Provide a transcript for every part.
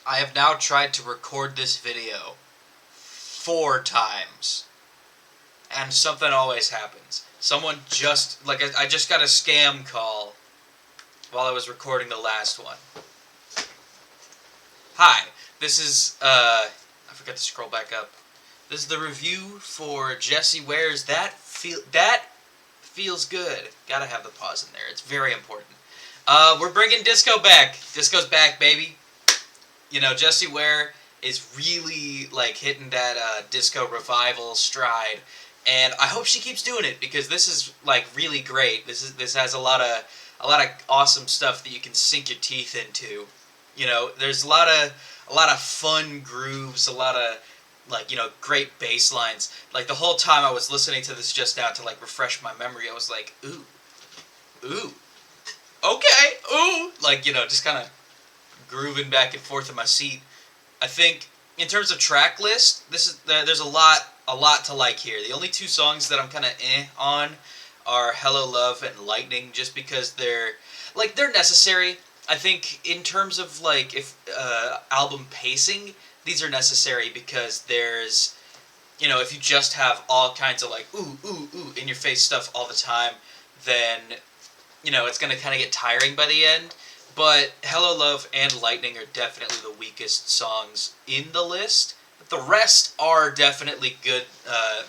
I have now tried to record this video 4 times, and something always happens. Someone just, like, I just got a scam call while I was recording the last one. Hi, this is, I forgot to scroll back up. This is the review for Jessie Ware's That Feels Good. Gotta have the pause in there, it's very important. We're bringing disco back. Disco's back, baby. You know, Jessie Ware is really, like, hitting that disco revival stride, and I hope she keeps doing it, because this is, like, really great. This has a lot of awesome stuff that you can sink your teeth into. You know, there's a lot of fun grooves, a lot of, like, you know, great bass lines. Like, the whole time I was listening to this just now to, like, refresh my memory, I was like, ooh, okay, ooh, like, you know, just kind of grooving back and forth in my seat. I think in terms of track list, there's a lot to like here. The only 2 songs that I'm kind of on are Hello Love and Lightning, just because they're necessary. I think in terms of, like, if album pacing, these are necessary because there's, you know, if you just have all kinds of, like, ooh in your face stuff all the time, then, you know, it's going to kind of get tiring by the end. But Hello Love and Lightning are definitely the weakest songs in the list. But the rest are definitely good,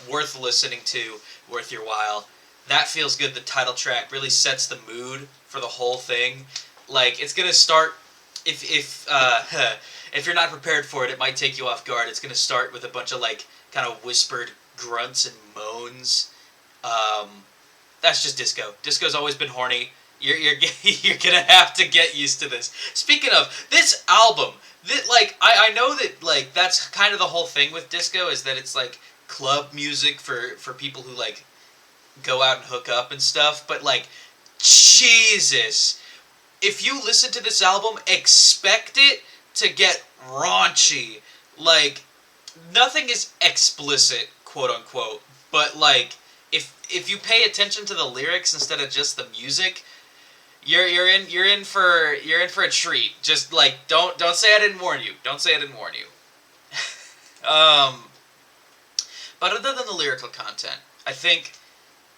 worth listening to, worth your while. That Feels Good, the title track, really sets the mood for the whole thing. Like, it's gonna start, if you're not prepared for it, it might take you off guard. It's gonna start with a bunch of, like, kind of whispered grunts and moans. That's just disco. Disco's always been horny. You're gonna have to get used to this. Speaking of this album, I know that, like, that's kind of the whole thing with disco, is that it's, like, club music for people who, like, go out and hook up and stuff. But, like, Jesus, if you listen to this album, expect it to get raunchy. Like, nothing is explicit, quote unquote, but, like, if you pay attention to the lyrics instead of just the music, you're in for a treat. Just, like, don't say I didn't warn you. Don't say I didn't warn you. But other than the lyrical content, I think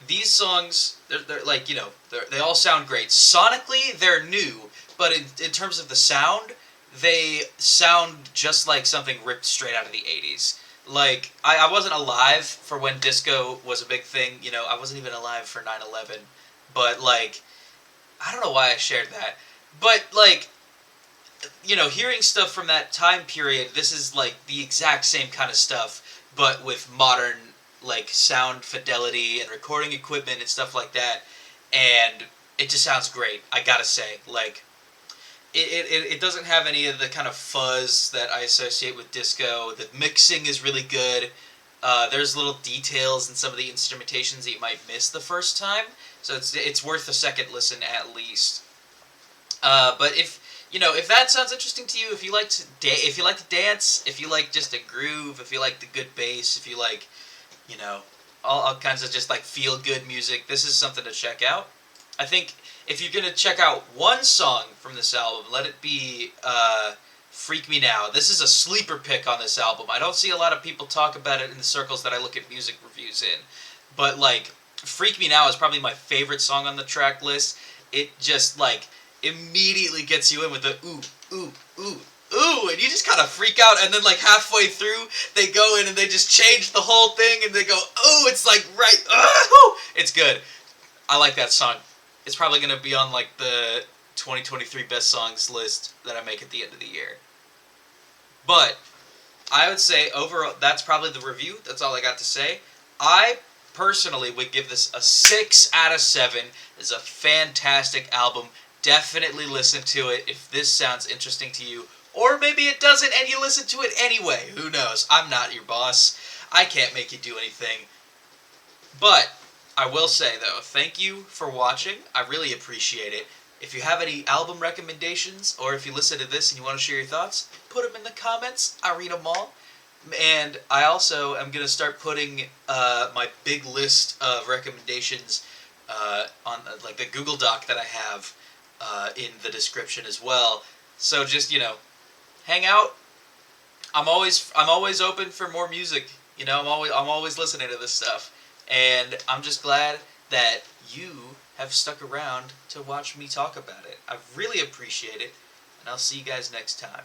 these songs, they're like, you know, they all sound great. Sonically, they're new, but in terms of the sound, they sound just like something ripped straight out of the 80s. Like, I wasn't alive for when disco was a big thing. You know, I wasn't even alive for 9/11. But, like, I don't know why I shared that. But, like, you know, hearing stuff from that time period, this is, like, the exact same kind of stuff, but with modern, like, sound fidelity and recording equipment and stuff like that. And it just sounds great, I gotta say. Like, it doesn't have any of the kind of fuzz that I associate with disco. The mixing is really good. There's little details in some of the instrumentations that you might miss the first time, so it's worth a second listen at least. But if that sounds interesting to you, if you like to dance, if you like just a groove, if you like the good bass, if you like, you know, all kinds of just, like, feel good music, this is something to check out. I think if you're gonna check out one song from this album, let it be Freak Me Now. This is a sleeper pick on this album. I don't see a lot of people talk about it in the circles that I look at music reviews in. But, like, Freak Me Now is probably my favorite song on the track list. It just, like, immediately gets you in with the ooh, and you just kind of freak out, and then, like, halfway through, they go in and they just change the whole thing, and they go, ooh, it's, like, right, ooh, it's good. I like that song. It's probably going to be on, like, the 2023 best songs list that I make at the end of the year. But I would say overall, that's probably the review. That's all I got to say. I personally would give this a 6 out of 7. It's a fantastic album. Definitely listen to it if this sounds interesting to you. Or maybe it doesn't and you listen to it anyway. Who knows? I'm not your boss. I can't make you do anything. But I will say, though, thank you for watching. I really appreciate it. If you have any album recommendations, or if you listen to this and you want to share your thoughts, put them in the comments. I read them all. And I also am going to start putting my big list of recommendations on, like, the Google Doc that I have in the description as well. So just, you know, hang out. I'm always open for more music. You know, I'm always listening to this stuff, and I'm just glad that you have stuck around to watch me talk about it. I really appreciate it, and I'll see you guys next time.